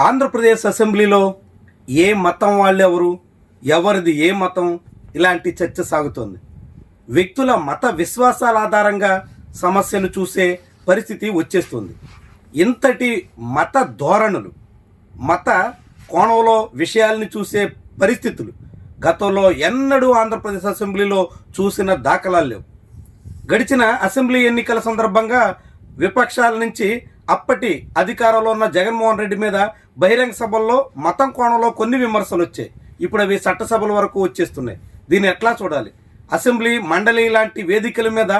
ఆంధ్రప్రదేశ్ అసెంబ్లీలో ఏ మతం వాళ్ళెవరు, ఎవరిది ఏ మతం, ఇలాంటి చర్చ సాగుతోంది. వ్యక్తుల మత విశ్వాసాల ఆధారంగా సమస్యను చూసే పరిస్థితి వచ్చేస్తుంది. ఇంతటి మత ధోరణులు, మత కోణంలో విషయాల్ని చూసే పరిస్థితులు గతంలో ఎన్నడూ ఆంధ్రప్రదేశ్ అసెంబ్లీలో చూసిన దాఖలాలు లేవు. గడిచిన అసెంబ్లీ ఎన్నికల సందర్భంగా విపక్షాల నుంచి అప్పటి అధికారంలో ఉన్న జగన్మోహన్ రెడ్డి మీద బహిరంగ సభల్లో మతం కోణంలో కొన్ని విమర్శలు వచ్చాయి. ఇప్పుడు అవి చట్టసభల వరకు వచ్చేస్తున్నాయి. దీన్ని ఎట్లా చూడాలి? అసెంబ్లీ, మండలి లాంటి వేదికల మీద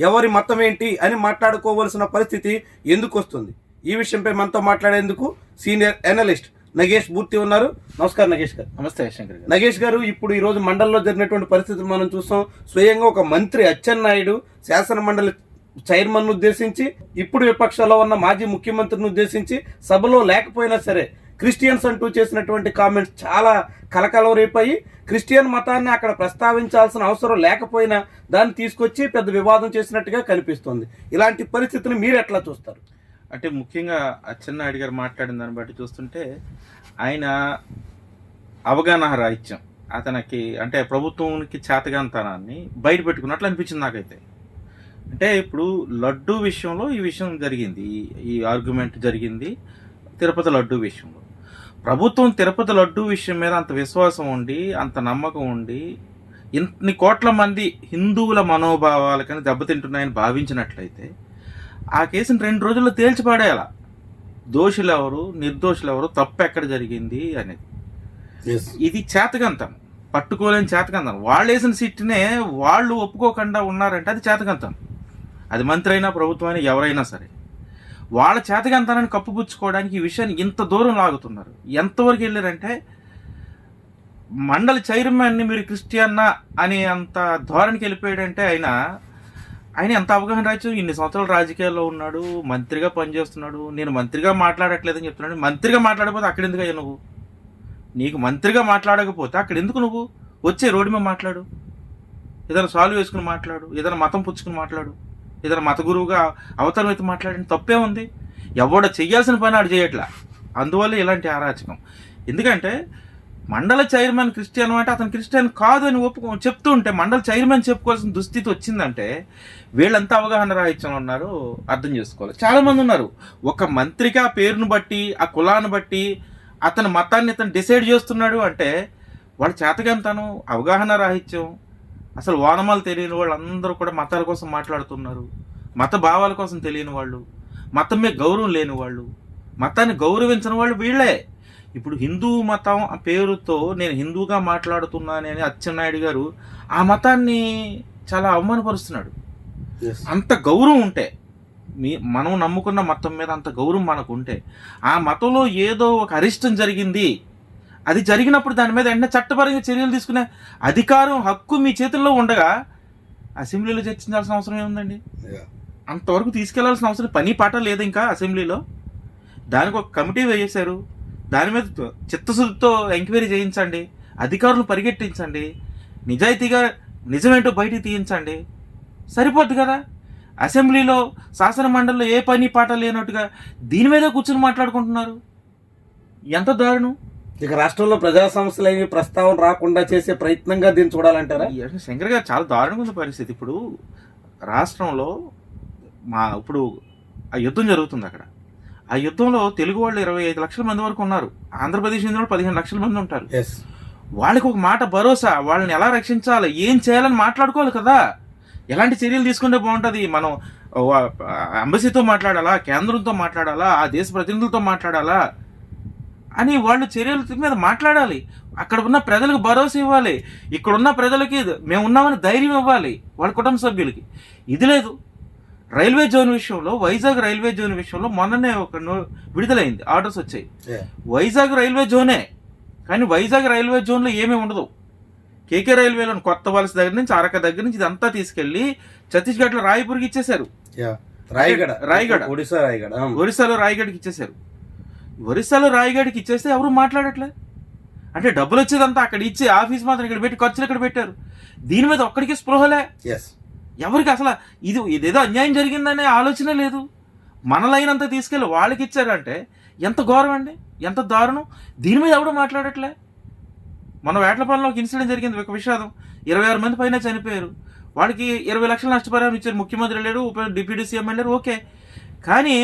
ఎవరి మతం ఏంటి అని మాట్లాడుకోవలసిన పరిస్థితి ఎందుకు వస్తుంది? ఈ విషయంపై మనతో మాట్లాడేందుకు సీనియర్ అనలిస్ట్ నగేష్ మూర్తి ఉన్నారు. నమస్కారం నగేష్ గారు. నమస్తే శంకర్ గారు. నగేష్ గారు, ఇప్పుడు ఈరోజు మండలిలో జరిగినటువంటి పరిస్థితులు మనం చూసాం. స్వయంగా ఒక మంత్రి అచ్చెన్నాయుడు శాసన మండలి చైర్మన్ ఉద్దేశించి, ఇప్పుడు విపక్షంలో ఉన్న మాజీ ముఖ్యమంత్రిని ఉద్దేశించి సభలో లేకపోయినా సరే క్రిస్టియన్స్ అంటూ చేసినటువంటి కామెంట్స్ చాలా కలకలం రేపాయి. క్రిస్టియన్ మతాన్ని అక్కడ ప్రస్తావించాల్సిన అవసరం లేకపోయినా దాన్ని తీసుకొచ్చి పెద్ద వివాదం చేసినట్టుగా కనిపిస్తుంది. ఇలాంటి పరిస్థితిని మీరు ఎట్లా చూస్తారు? అంటే ముఖ్యంగా అచ్చెన్నాయుడు గారు మాట్లాడిన దాన్ని బట్టి చూస్తుంటే ఆయన అవగాహన రాహిత్యం, అతనికి అంటే ప్రభుత్వానికి చేతగాంతనాన్ని బయట పెట్టుకున్నట్లు అనిపించింది నాకైతే. అంటే ఇప్పుడు లడ్డూ విషయంలో ఈ విషయం జరిగింది, ఈ ఆర్గ్యుమెంట్ జరిగింది తిరుపతి లడ్డూ విషయంలో. ప్రభుత్వం తిరుపతి లడ్డూ విషయం మీద అంత విశ్వాసం ఉండి, అంత నమ్మకం ఉండి, ఇన్ని కోట్ల మంది హిందువుల మనోభావాలకని దెబ్బతింటున్నాయని భావించినట్లయితే ఆ కేసుని 2 రోజుల్లో తేల్చిపాడేయాల. దోషులు ఎవరు, నిర్దోషులు ఎవరు, తప్పు ఎక్కడ జరిగింది అనేది. ఇది చేతకంతనం, పట్టుకోలేని చేతకంతనం. వాళ్ళు వేసిన సిట్టునే వాళ్ళు ఒప్పుకోకుండా ఉన్నారంటే అది చేతకంతనం. అది మంత్రి అయినా, ప్రభుత్వం అయినా, ఎవరైనా సరే వాళ్ళ చేతకంతనాన్ని కప్పుపుచ్చుకోవడానికి ఈ విషయాన్ని ఇంత దూరం లాగుతున్నారు. ఎంతవరకు వెళ్ళారంటే మండలి చైర్మన్ని మీరు క్రిస్టియన్నా అని అంత ధోరణికి వెళ్ళిపోయాడంటే ఆయన ఎంత అవగాహన రాయచ్చు. ఇన్ని సంవత్సరాలు రాజకీయాల్లో ఉన్నాడు, మంత్రిగా పనిచేస్తున్నాడు. నేను మంత్రిగా మాట్లాడట్లేదని చెప్తున్నాడు. మంత్రిగా మాట్లాడకపోతే అక్కడ ఎందుకు అయ్యా నువ్వు? నీకు మంత్రిగా మాట్లాడకపోతే అక్కడ ఎందుకు నువ్వు? వచ్చే రోడ్డు మీద మాట్లాడు, ఏదైనా సాల్వ్ వేసుకుని మాట్లాడు, ఏదైనా మతం పుచ్చుకుని మాట్లాడు, ఏదైనా మత గురువుగా అవతరం అయితే మాట్లాడండి, తప్పే ఉంది. ఎవడో చెయ్యాల్సిన పని ఆడు చేయట్లా. అందువల్ల ఇలాంటి అరాచకం. ఎందుకంటే మండల చైర్మన్ క్రిస్టియన్ అంటే అతను క్రిస్టియన్ కాదు అని చెప్తూ ఉంటే మండల చైర్మన్ చెప్పుకోవాల్సిన దుస్థితి వచ్చిందంటే వీళ్ళంతా అవగాహన రాహిత్యంలో ఉన్నారు అర్థం చేసుకోవాలి. చాలామంది ఉన్నారు. ఒక మంత్రిగా పేరును బట్టి, ఆ కులాన్ని బట్టి అతని మతాన్ని అతను డిసైడ్ చేస్తున్నాడు అంటే వాళ్ళ చేతకంతనం, అవగాహన రాహిత్యం. అసలు వానమాలు తెలియని వాళ్ళు అందరూ కూడా మతాల కోసం మాట్లాడుతున్నారు. మత భావాల కోసం తెలియని వాళ్ళు, మతం మీద గౌరవం లేని వాళ్ళు, మతాన్ని గౌరవించిన వాళ్ళు వీళ్ళే. ఇప్పుడు హిందూ మతం పేరుతో నేను హిందూగా మాట్లాడుతున్నానని అచ్చెన్నాయుడు గారు ఆ మతాన్ని చాలా అవమానపరుస్తున్నాడు. అంత గౌరవం ఉంటే, మనం నమ్ముకున్న మతం మీద అంత గౌరవం మనకు ఉంటే, ఆ మతంలో ఏదో ఒక అరిష్టం జరిగింది, అది జరిగినప్పుడు దాని మీద వెంటనే చట్టపరంగా చర్యలు తీసుకునే అధికారం, హక్కు మీ చేతుల్లో ఉండగా అసెంబ్లీలో చర్చించాల్సిన అవసరం ఏముందండి? అంతవరకు తీసుకెళ్లాల్సిన అవసరం పని పాట లేదు ఇంకా అసెంబ్లీలో. దానికి ఒక కమిటీ వేసేశారు. దాని మీద చిత్తశుద్ధితో ఎంక్వైరీ చేయించండి, అధికారులను పరిగెట్టించండి, నిజాయితీగా నిజమేంటో బయటికి తీయించండి, సరిపోద్ది కదా. అసెంబ్లీలో, శాసన మండలిలో ఏ పని పాట లేనట్టుగా దీని మీద కూర్చొని మాట్లాడుకుంటున్నారు. ఎంత దారుణం! ఇక రాష్ట్రంలో ప్రజా సమస్యలు ఏమి ప్రస్తావన రాకుండా చేసే ప్రయత్నంగా దీన్ని చూడాలంటారా? శంకర్ గారు, చాలా దారుణంగా ఉంది పరిస్థితి. ఇప్పుడు రాష్ట్రంలో ఇప్పుడు ఆ యుద్ధం జరుగుతుంది. అక్కడ ఆ యుద్ధంలో తెలుగు వాళ్ళు 25 లక్షల మంది వరకు ఉన్నారు. ఆంధ్రప్రదేశ్ నుంచి 15 లక్షల మంది ఉంటారు. వాళ్ళకి ఒక మాట భరోసా, వాళ్ళని ఎలా రక్షించాలి, ఏం చేయాలని మాట్లాడుకోవాలి కదా. ఎలాంటి చర్యలు తీసుకుంటే బాగుంటుంది? మనం ఎంబసీతో మాట్లాడాలా, కేంద్రంతో మాట్లాడాలా, ఆ దేశ ప్రతినిధులతో మాట్లాడాలా అని వాళ్ళు చర్యల మీద మాట్లాడాలి. అక్కడ ఉన్న ప్రజలకు భరోసా ఇవ్వాలి. ఇక్కడున్న ప్రజలకి మేము ఉన్నామని ధైర్యం ఇవ్వాలి, వాళ్ళ కుటుంబ సభ్యులకి. ఇది లేదు. రైల్వే జోన్ విషయంలో, వైజాగ్ రైల్వే జోన్ విషయంలో మొన్ననే ఒక విడుదలైంది, ఆర్డర్స్ వచ్చాయి. వైజాగ్ రైల్వే జోనే, కానీ వైజాగ్ రైల్వే జోన్లో ఏమీ ఉండదు. కేకే రైల్వేలో కొత్త వలస దగ్గర నుంచి, అరక దగ్గర నుంచి ఇదంతా తీసుకెళ్లి ఛత్తీస్గఢ్లో రాయ్పూర్కి ఇచ్చేశారు. ఒరిస్సాలో రాయ్గఢ్కి ఇచ్చేశారు. ఒరిస్సాలో రాయ్గఢ్కి ఇచ్చేస్తే ఎవరు మాట్లాడట్లేదు. అంటే డబ్బులు వచ్చేదంతా అక్కడ ఇచ్చి ఆఫీస్ మాత్రం ఇక్కడ పెట్టి ఖర్చులు ఇక్కడ పెట్టారు. దీని మీద ఒక్కడికి స్పృహలే. ఎవరికి అసలు ఇదేదో అన్యాయం జరిగిందనే ఆలోచన లేదు. మనలైనంత తీసుకెళ్ళి వాళ్ళకి ఇచ్చారంటే ఎంత గౌరవం అండి. ఎంత దారుణం! దీని మీద ఎవడో మాట్లాడట్లే. మన వేటలపాలెంలో ఒక ఇన్సిడెంట్ జరిగింది, ఒక విషాదం. 26 మంది పైన చనిపోయారు. వాడికి 20 లక్షల నష్టపరిహారం ఇచ్చారు. ముఖ్యమంత్రి వెళ్ళారు, డిప్యూటీ సీఎం వెళ్ళారు, ఓకే. కానీ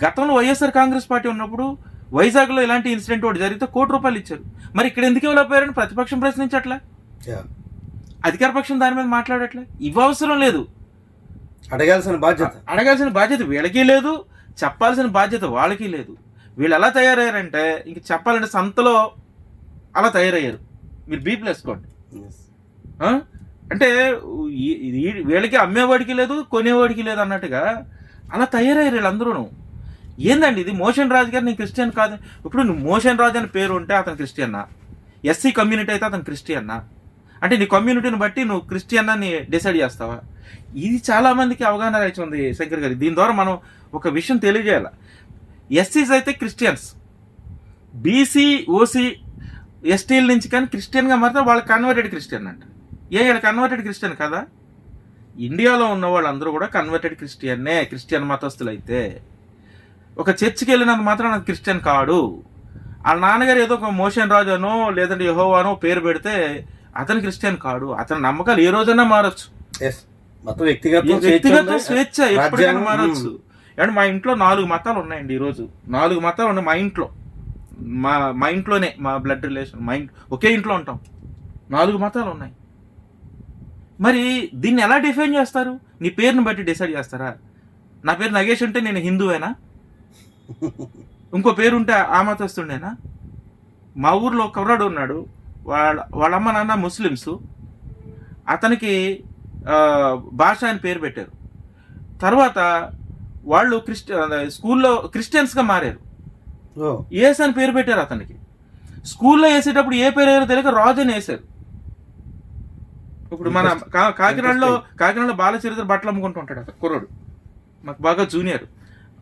గతంలో వైఎస్ఆర్ కాంగ్రెస్ పార్టీ ఉన్నప్పుడు వైజాగ్లో ఇలాంటి ఇన్సిడెంట్ ఒకటి జరిగితే ₹1,00,00,000 ఇచ్చారు. మరి ఇక్కడ ఎందుకు ఇవ్వలేకపోయారని ప్రతిపక్షం ప్రశ్నించట్లే, అధికార పక్షం దాని మీద మాట్లాడట్లే. ఇవి అవసరం లేదు. అడగాల్సిన బాధ్యత వీళ్ళకి లేదు, చెప్పాల్సిన బాధ్యత వాళ్ళకి లేదు. వీళ్ళు ఎలా తయారయ్యారంటే ఇంక చెప్పాలంటే సంతలో అలా తయారయ్యారు. మీరు బీపీలు వేసుకోండి. అంటే వీళ్ళకి అమ్మేవాడికి లేదు, కొనేవాడికి లేదు అన్నట్టుగా అలా తయారయ్యారు వీళ్ళందరూ. ఏందండి ఇది? మోషన్ రాజు గారు నేను క్రిస్టియన్ కాదు. ఇప్పుడు నువ్వు మోషన్ రాజు అని పేరు ఉంటే అతను క్రిస్టియన్నా, ఎస్సీ కమ్యూనిటీ అయితే అతను క్రిస్టియన్నా, అంటే నీ కమ్యూనిటీని బట్టి నువ్వు క్రిస్టియన్ అని డిసైడ్ చేస్తావా? ఇది చాలా మందికి అవగాహన ఉంది శంకర్ గారు. దీని ద్వారా మనం ఒక విషయం తెలియజేయాలి. ఎస్సీస్ అయితే క్రిస్టియన్స్, బీసీ ఓసీ ఎస్టీల నుంచి కానీ క్రిస్టియన్గా మారితే వాళ్ళు కన్వర్టెడ్ క్రిస్టియన్ అంట. వీళ్ళు కన్వర్టెడ్ క్రిస్టియన్ కదా? ఇండియాలో ఉన్న వాళ్ళందరూ కూడా కన్వర్టెడ్ క్రిస్టియన్నే. క్రిస్టియన్ మతస్థులు అయితే ఒక చర్చికి వెళ్ళినంత మాత్రం నాకు క్రిస్టియన్ కాడు. వాళ్ళ నాన్నగారు ఏదో ఒక మోషన్ రాజు అనో లేదంటే యెహోవానో పేరు పెడితే అతను క్రిస్టియన్ కాడు. అతని నమ్మకాలు ఏ రోజైనా మారచ్చు. వ్యక్తిగత స్వేచ్ఛ ఎప్పటికైనా మారచ్చు. అండ్ మా ఇంట్లో 4 మతాలు ఉన్నాయండి. ఈరోజు 4 మతాలు ఉన్నాయి మా ఇంట్లో. మా ఇంట్లోనే మా బ్లడ్ రిలేషన్, ఒకే ఇంట్లో ఉంటాం. 4 మతాలు ఉన్నాయి. మరి దీన్ని ఎలా డిఫైన్ చేస్తారు? నీ పేరుని బట్టి డిసైడ్ చేస్తారా? నా పేరు నగేష్ ఉంటే నేను హిందువేనా? ఇంకో పేరు ఉంటే ఆ మతస్తుండేనా? మా ఊర్లో ఒక కుర్రాడు ఉన్నాడు, వాళ్ళ అమ్మ నాన్న ముస్లిమ్స్. అతనికి భాష అని పేరు పెట్టారు. తర్వాత వాళ్ళు స్కూల్లో క్రిస్టియన్స్గా మారారు. ఏస్ అని పేరు పెట్టారు అతనికి. స్కూల్లో వేసేటప్పుడు ఏ పేరు వేయాలో తెలియక రాజు అని వేశారు. ఇప్పుడు మన కాకినాడలో బాలచరిత్ర బట్టలు అమ్ముకుంటూ ఉంటాడు అతను కుర్రాడు, మాకు బాగా జూనియర్.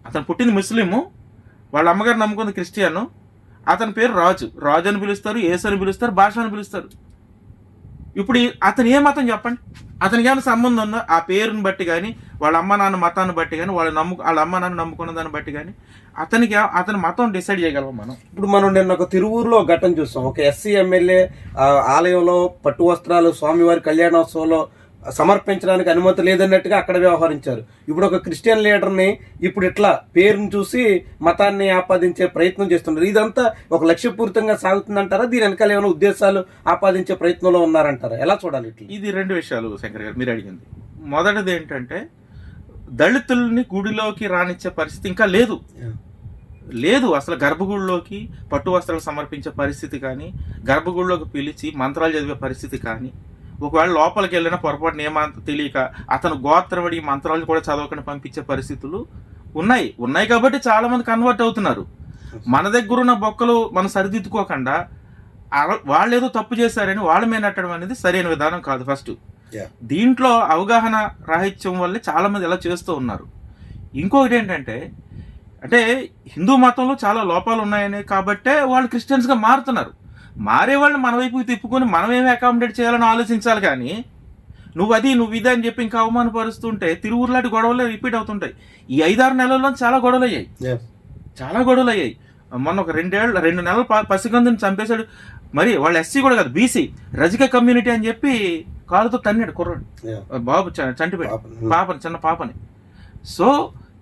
అతను పుట్టింది ముస్లిము, వాళ్ళ అమ్మగారు నమ్ముకుంది క్రిస్టియన్. అతని పేరు రాజు అని పిలుస్తారు, ఏసు అని పిలుస్తారు, భాష అని పిలుస్తారు. ఇప్పుడు అతను ఏ మతం చెప్పండి? అతనికి ఏమైనా సంబంధం ఉందా? ఆ పేరుని బట్టి కానీ, వాళ్ళ అమ్మ నాన్న మతాన్ని బట్టి కానీ, వాళ్ళ అమ్మ నాన్న నమ్ముకున్న దాన్ని బట్టి కానీ అతని మతం డిసైడ్ చేయగలం మనం. ఇప్పుడు మనం నిన్న ఒక తిరువూరులో ఘటన చూస్తాం. ఒక ఎస్సీ ఎమ్మెల్యే ఆలయంలో పట్టు వస్త్రాలు స్వామివారి కళ్యాణోత్సవంలో సమర్పించడానికి అనుమతి లేదన్నట్టుగా అక్కడ వ్యవహరించారు. ఇప్పుడు ఒక క్రిస్టియన్ లీడర్ని ఇప్పుడు ఇట్లా పేరుని చూసి మతాన్ని ఆపాదించే ప్రయత్నం చేస్తున్నారు. ఇదంతా ఒక లక్ష్యపూరితంగా సాగుతుందంటారా? దీని వెనకాల ఏమైనా ఉద్దేశాలు ఆపాదించే ప్రయత్నంలో ఉన్నారంటారా? ఎలా చూడాలి? ఇది 2 విషయాలు శంకర్ గారు మీరు అడిగింది. మొదటిది ఏంటంటే దళితుల్ని గుడిలోకి రానిచ్చే పరిస్థితి ఇంకా లేదు. అసలు గర్భగుడిలోకి పట్టు వస్త్రాలు సమర్పించే పరిస్థితి కానీ, గర్భగుడిలోకి పిలిచి మంత్రాలు చదివే పరిస్థితి కానీ, ఒకవేళ లోపలికి వెళ్ళినా పొరపాటున ఏమంత తెలియక అతను గోత్రపడి మంత్రాలు కూడా చదవకుండా పంపించే పరిస్థితులు ఉన్నాయి కాబట్టి చాలా మంది కన్వర్ట్ అవుతున్నారు. మన దగ్గర ఉన్న బొక్కలు మనం సరిదిద్దుకోకుండా వాళ్ళు ఏదో తప్పు చేశారని వాళ్ళ మీద నెట్టడం అనేది సరైన విధానం కాదు. ఫస్ట్ దీంట్లో అవగాహన రాహిత్యం వల్లే చాలా మంది ఇలా చేస్తూ ఉన్నారు. ఇంకొకటి ఏంటంటే అంటే హిందూ మతంలో చాలా లోపాలు ఉన్నాయని కాబట్టే వాళ్ళు క్రిస్టియన్స్గా మారుతున్నారు. మారే వాళ్ళని మన వైపుకి తిప్పుకొని మనమేమి అకామిడేట్ చేయాలని ఆలోచించాలి. కానీ నువ్వు ఇది అని చెప్పి ఇంకా అవమానపరుస్తుంటే తిరువురులాంటి గొడవలు రిపీట్ అవుతుంటాయి. ఈ 5-6 నెలల్లో చాలా గొడవలు అయ్యాయి. మొన్న ఒక 2 నెలలు పసిగందుని చంపేశాడు. మరి వాళ్ళు ఎస్సీ కూడా కాదు, బీసీ రజిక కమ్యూనిటీ అని చెప్పి కాలుతో తన్నాడు కుర్రాడు, బాబు చంటిపోయాడు చిన్న పాపని. సో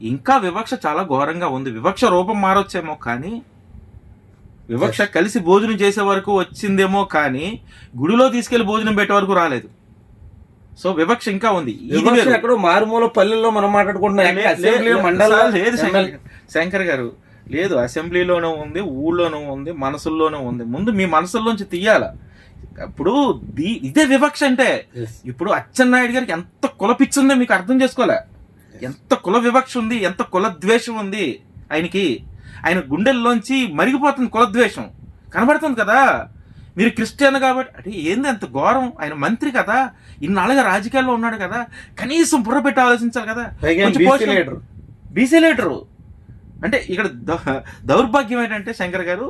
ఇంకా వివక్ష చాలా ఘోరంగా ఉంది. వివక్ష రూపం మారొచ్చేమో కానీ, వివక్ష కలిసి భోజనం చేసే వరకు వచ్చిందేమో కానీ గుడిలో తీసుకెళ్లి భోజనం పెట్టే వరకు రాలేదు. సో వివక్ష ఇంకా ఉంది. ఎక్కడో మారుమూల పల్లెల్లో మనం మాట్లాడుకుంటున్నాం. లేదు శంకర్ గారు, లేదు, అసెంబ్లీలోనూ ఉంది, ఊళ్ళోనూ ఉంది, మనసుల్లోనూ ఉంది. ముందు మీ మనసుల్లోంచి తీయాల. ఇప్పుడు ఇదే వివక్ష అంటే. ఇప్పుడు అచ్చెన్నాయుడు గారికి ఎంత కుల పిచ్చి ఉందో మీకు అర్థం చేసుకోలే. ఎంత కుల వివక్ష ఉంది, ఎంత కుల ద్వేషం ఉంది ఆయనకి. ఆయన గుండెల్లోంచి మరిగిపోతుంది కులద్వేషం, కనబడుతుంది కదా. మీరు క్రిస్టియన్ కాబట్టి అంటే ఏంది అంత ఘోరం? ఆయన మంత్రి కదా, ఇన్నాళ్ళుగా రాజకీయాల్లో ఉన్నాడు కదా, కనీసం బుర్ర పెట్టి ఆలోచించాలి కదా. బీసీ లీడరు అంటే ఇక్కడ దౌర్భాగ్యం ఏంటంటే శంకర్ గారు,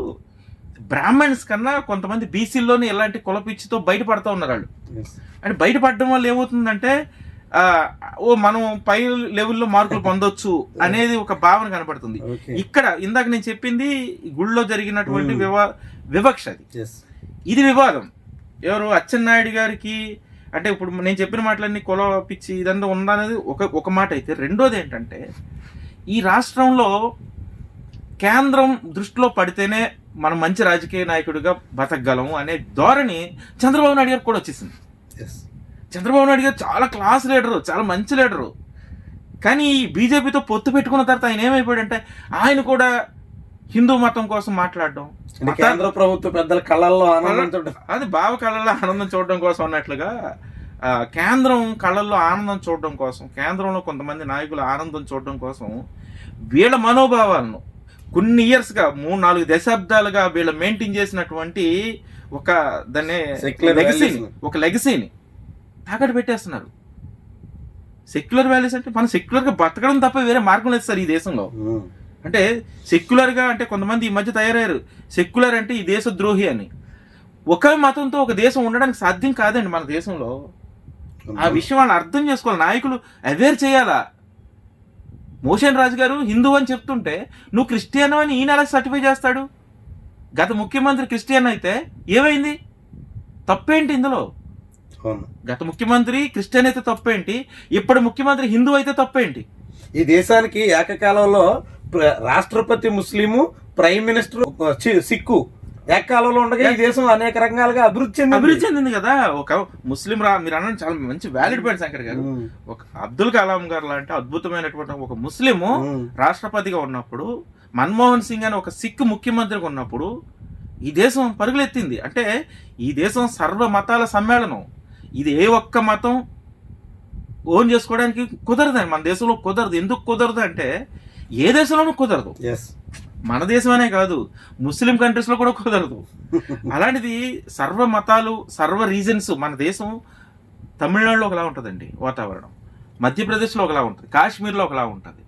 బ్రాహ్మణ్స్ కన్నా కొంతమంది బీసీల్లోనే ఇలాంటి కులపిచ్చితో బయటపడుతూ ఉన్నారు వాళ్ళు. అంటే బయటపడడం వల్ల ఏమవుతుందంటే మనం పై లెవెల్లో మార్కులు పొందొచ్చు అనేది ఒక భావన కనపడుతుంది. ఇక్కడ ఇందాక నేను చెప్పింది గుళ్ళో జరిగినటువంటి వివక్ష, ఇది వివాదం. ఎవరు అచ్చెన్నాయుడు గారికి అంటే ఇప్పుడు నేను చెప్పిన మాటలన్నీ కుల పిచ్చి ఇదంతా ఉందనేది ఒక మాట అయితే, రెండోది ఏంటంటే ఈ రాష్ట్రంలో కేంద్రం దృష్టిలో పడితేనే మనం మంచి రాజకీయ నాయకుడిగా బతకగలము అనే ధోరణి చంద్రబాబు నాయుడు గారికి కూడా వచ్చేసింది. చంద్రబాబు నాయుడు గారు చాలా క్లాస్ లీడరు, చాలా మంచి లీడరు. కానీ బీజేపీతో పొత్తు పెట్టుకున్న తర్వాత ఆయన ఏమైపోయాడంటే ఆయన కూడా హిందూ మతం కోసం మాట్లాడడం, కేంద్ర ప్రభుత్వ పెద్దల కళ్ళల్లో ఆనందం, అది బావ కళ్ళల్లో ఆనందం చూడడం కోసం అన్నట్లుగా కేంద్రం కళ్ళల్లో ఆనందం చూడడం కోసం, కేంద్రంలో కొంతమంది నాయకుల ఆనందం చూడడం కోసం వీళ్ళ మనోభావాలను కొన్ని ఇయర్స్గా 3-4 దశాబ్దాలుగా వీళ్ళు మెయింటైన్ చేసినటువంటి దాన్ని లెగసీని తాకట్టు పెట్టేస్తున్నారు. సెక్యులర్ వాల్యూస్ అంటే మనం సెక్యులర్గా బతకడం తప్ప వేరే మార్గం లేదు సార్ ఈ దేశంలో. అంటే సెక్యులర్గా అంటే కొంతమంది ఈ మధ్య తయారయ్యారు, సెక్యులర్ అంటే ఈ దేశ ద్రోహి అని. ఒక మతంతో ఒక దేశం ఉండడానికి సాధ్యం కాదండి మన దేశంలో. ఆ విషయం వాళ్ళు అర్థం చేసుకోవాలి, నాయకులు అవేర్ చేయాలా. మోషన్ రాజు గారు హిందూ అని చెప్తుంటే నువ్వు క్రిస్టియన్ అని ఈయన ఎలా సర్టిఫై చేస్తాడు? గత ముఖ్యమంత్రి క్రిస్టియన్ అయితే ఏమైంది? తప్పేంటి ఇందులో? గత ముఖ్యమంత్రి క్రిస్టియన్ అయితే తప్పేంటి? ఇప్పుడు ముఖ్యమంత్రి హిందూ అయితే తప్పేంటి? ఈ దేశానికి ఏకకాలంలో రాష్ట్రపతి ముస్లిము, ప్రైమ్ మినిస్టర్ సిక్కు ఏకకాలంలో ఉండగా ఈ దేశం అనేక రంగాలుగా అభివృద్ధి చెందింది కదా. ఒక ముస్లిం మీరు అన్న చాలా మంచి వ్యాలిడ్ పాయింట్ శంకర్ గారు. ఒక అబ్దుల్ కలాం గారు లాంటి అద్భుతమైనటువంటి ఒక ముస్లిము రాష్ట్రపతిగా ఉన్నప్పుడు, మన్మోహన్ సింగ్ అని ఒక సిక్ ముఖ్యమంత్రిగా ఉన్నప్పుడు ఈ దేశం పరుగులెత్తింది. అంటే ఈ దేశం సర్వ మతాల సమ్మేళనం. ఇది ఏ ఒక్క మతం ఓన్ చేసుకోవడానికి కుదరదండి మన దేశంలో, కుదరదు. ఎందుకు కుదరదు అంటే ఏ దేశంలోనూ కుదరదు. మన దేశం అనే కాదు, ముస్లిం కంట్రీస్లో కూడా కుదరదు. అలాంటిది సర్వ మతాలు, సర్వ రీజన్స్. మన దేశం తమిళనాడులో ఒకలా ఉంటుందండి వాతావరణం, మధ్యప్రదేశ్లో ఒకలా ఉంటుంది, కాశ్మీర్లో ఒకలా ఉంటుంది,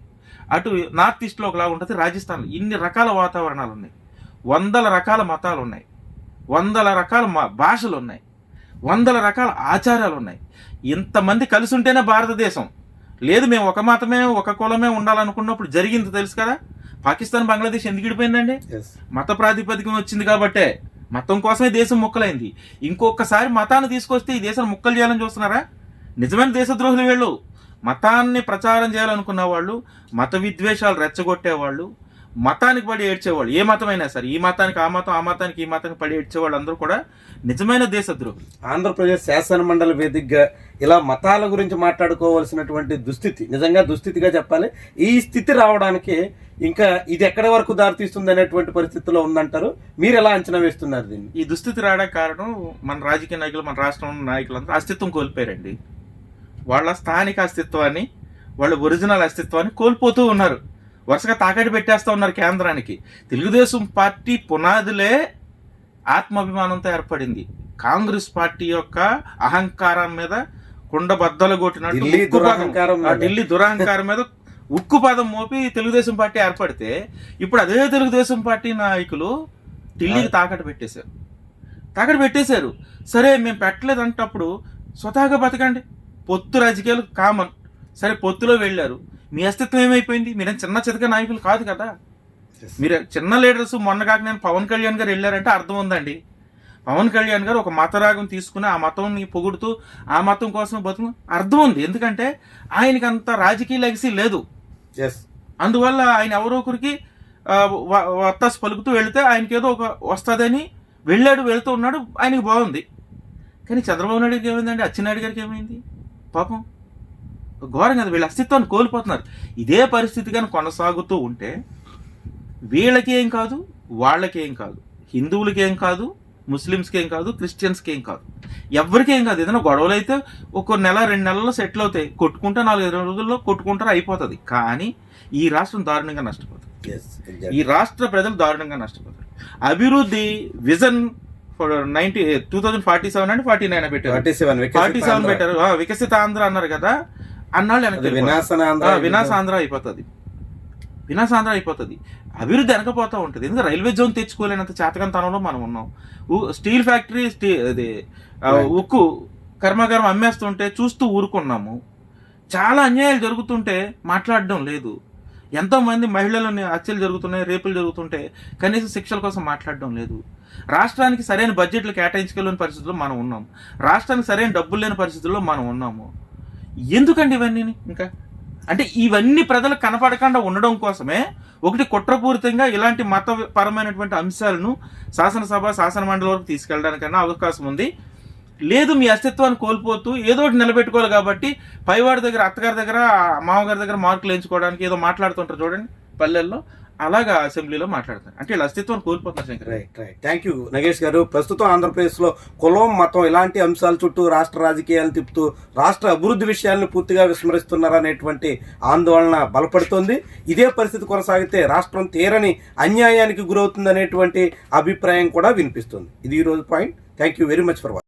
అటు నార్త్ ఈస్ట్లో ఒకలా ఉంటుంది, రాజస్థాన్లో. ఇన్ని రకాల వాతావరణాలు ఉన్నాయి, 100 రకాల మతాలు ఉన్నాయి, 100 రకాల భాషలు ఉన్నాయి, 100 రకాల ఆచారాలు ఉన్నాయి. ఇంతమంది కలిసి ఉంటేనే భారతదేశం. లేదు మేము ఒక మతమే ఒక కులమే ఉండాలనుకున్నప్పుడు జరిగింది తెలుసు కదా. పాకిస్తాన్, బంగ్లాదేశ్ ఎందుకు విడిపోయిందండి? మత ప్రాతిపదికన వచ్చింది కాబట్టే. మతం కోసమే దేశం ముక్కలైంది. ఇంకొకసారి మతాన్ని తీసుకొస్తే ఈ దేశం ముక్కలు చేయాలని చూస్తున్నారా? నిజమైన దేశద్రోహులు వీళ్ళు. మతాన్ని ప్రచారం చేయాలనుకున్న వాళ్ళు, మత విద్వేషాలు రెచ్చగొట్టేవాళ్ళు, మతానికి పడి ఏడ్చేవాళ్ళు, ఏ మతమైనా సరే, ఈ మతానికి ఆ మతం, ఆ మతానికి ఈ మతానికి పడి ఏడ్చేవాళ్ళు అందరూ కూడా నిజమైన దేశద్రోహులు. ఆంధ్రప్రదేశ్ శాసన మండలి వేదికగా ఇలా మతాల గురించి మాట్లాడుకోవాల్సినటువంటి దుస్థితి, నిజంగా దుస్థితిగా చెప్పాలి. ఈ స్థితి రావడానికి ఇంకా ఇది ఎక్కడి వరకు దారితీస్తుంది అనేటువంటి పరిస్థితిలో ఉందంటారు. మీరు ఎలా అంచనా వేస్తున్నారు దీన్ని? ఈ దుస్థితి రావడానికి కారణం మన రాజకీయ నాయకులు, మన రాష్ట్రంలో నాయకులంతా అస్తిత్వం కోల్పోయారండి. వాళ్ళ స్థానిక అస్తిత్వాన్ని, వాళ్ళ ఒరిజినల్ అస్తిత్వాన్ని కోల్పోతూ ఉన్నారు. వరుసగా తాకట్టు పెట్టేస్తూ ఉన్నారు కేంద్రానికి. తెలుగుదేశం పార్టీ పునాదులే ఆత్మాభిమానంతో ఏర్పడింది. కాంగ్రెస్ పార్టీ యొక్క అహంకారం మీద కుండబద్దలు కొట్టినట్టు ఢిల్లీ దురహంకారం మీద ఉక్కుపాదం మోపి తెలుగుదేశం పార్టీ ఏర్పడితే ఇప్పుడు అదే తెలుగుదేశం పార్టీ నాయకులు ఢిల్లీకి తాకట్టు పెట్టేశారు. సరే మేము పెట్టలేదంటప్పుడు స్వతహాగా బతకండి, పొత్తు రాజకీయాలు కామన్. సరే పొత్తులో వెళ్ళారు, మీ అస్తిత్వం ఏమైపోయింది? మీరేం చిన్న చితక నాయకులు కాదు కదా. మీరు చిన్న లీడర్స్. మొన్న కాక నేను పవన్ కళ్యాణ్ గారు వెళ్ళారంటే అర్థం ఉందండి. పవన్ కళ్యాణ్ గారు ఒక మతరాగం తీసుకుని ఆ మతంని పొగుడుతూ ఆ మతం కోసం బతుకు అర్థం ఉంది. ఎందుకంటే ఆయనకి అంత రాజకీయ లెగసీ లేదు. అందువల్ల ఆయన ఎవరో ఒకరికి వత్తాసు పలుకుతూ వెళితే ఆయనకి ఏదో ఒక వస్తుందని వెళ్తూ ఉన్నాడు, ఆయనకి బాగుంది. కానీ చంద్రబాబు నాయుడు గారికి ఏమైందండి? అచ్చెన్నాయుడు గారికి ఏమైంది? పాపం ఘోరం కదా, వీళ్ళ అస్తిత్వాన్ని కోల్పోతున్నారు. ఇదే పరిస్థితి కానీ కొనసాగుతూ ఉంటే వీళ్ళకి ఏం కాదు, వాళ్ళకి ఏం కాదు, హిందువులకి ఏం కాదు, ముస్లిమ్స్కి ఏం కాదు, క్రిస్టియన్స్కి ఏం కాదు, ఎవరికి ఏం కాదు. ఏదైనా గొడవలు అయితే ఒక నెల 2 నెలల్లో సెటిల్ అవుతాయి, కొట్టుకుంటే 4-5 రోజుల్లో కొట్టుకుంటారు, అయిపోతుంది. కానీ ఈ రాష్ట్రం దారుణంగా నష్టపోతుంది. ఈ రాష్ట్ర ప్రజలు దారుణంగా నష్టపోతారు. అభివృద్ధి విజన్ 2047 అంటే 49 పెట్టారు, 47 పెట్టారు. వికసిత ఆంధ్ర అన్నారు కదా, అన్నాళ్ళు వినాశాంధ్ర అయిపోతుంది. అభివృద్ధి వెనకపోతూ ఉంటుంది. ఎందుకంటే రైల్వే జోన్ తెచ్చుకోలేనంత చేతకంతనంలో మనం ఉన్నాం. స్టీల్ ఫ్యాక్టరీ, ఉక్కు కర్మాగారం అమ్మేస్తుంటే చూస్తూ ఊరుకున్నాము. చాలా అన్యాయాలు జరుగుతుంటే మాట్లాడడం లేదు. ఎంతోమంది మహిళలని హత్యలు జరుగుతున్నాయి, రేపులు జరుగుతుంటే కనీసం శిక్షల కోసం మాట్లాడడం లేదు. రాష్ట్రానికి సరైన బడ్జెట్లు కేటాయించగలని పరిస్థితుల్లో మనం ఉన్నాం. రాష్ట్రానికి సరైన డబ్బులు లేని పరిస్థితుల్లో మనం ఉన్నాము. ఎందుకండి ఇవన్నీ? ఇంకా అంటే ఇవన్నీ ప్రజలకు కనపడకుండా ఉండడం కోసమే ఒకటి కుట్రపూరితంగా ఇలాంటి మతపరమైనటువంటి అంశాలను శాసనసభ, శాసన మండలి వరకు తీసుకెళ్ళడానికన్నా అవకాశం ఉంది. లేదు, మీ అస్తిత్వాన్ని కోల్పోతూ ఏదో ఒకటి నిలబెట్టుకోవాలి కాబట్టి పైవాడి దగ్గర, అత్తగారి దగ్గర, మామగారి దగ్గర మార్కులు వేయించుకోవడానికి ఏదో మాట్లాడుతుంటారు చూడండి పల్లెల్లో, అలాగా అసెంబ్లీలో మాట్లాడతారు. అంటే వీళ్ళ అస్తిత్వాన్ని కోల్పోతున్నారు Shankar. Right. Thank you Nagesh గారు. ప్రస్తుతం ఆంధ్రప్రదేశ్లో కులం, మతం ఇలాంటి అంశాల చుట్టూ రాష్ట్ర రాజకీయాలు తిప్పుతూ రాష్ట్ర అభివృద్ధి విషయాలను పూర్తిగా విస్మరిస్తున్నారనేటువంటి ఆందోళన బలపడుతోంది. ఇదే పరిస్థితి కొనసాగితే రాష్ట్రం తీరని అన్యాయానికి గురవుతుందనేటువంటి అభిప్రాయం కూడా వినిపిస్తుంది. ఇది ఈరోజు point. Thank you very much for watching.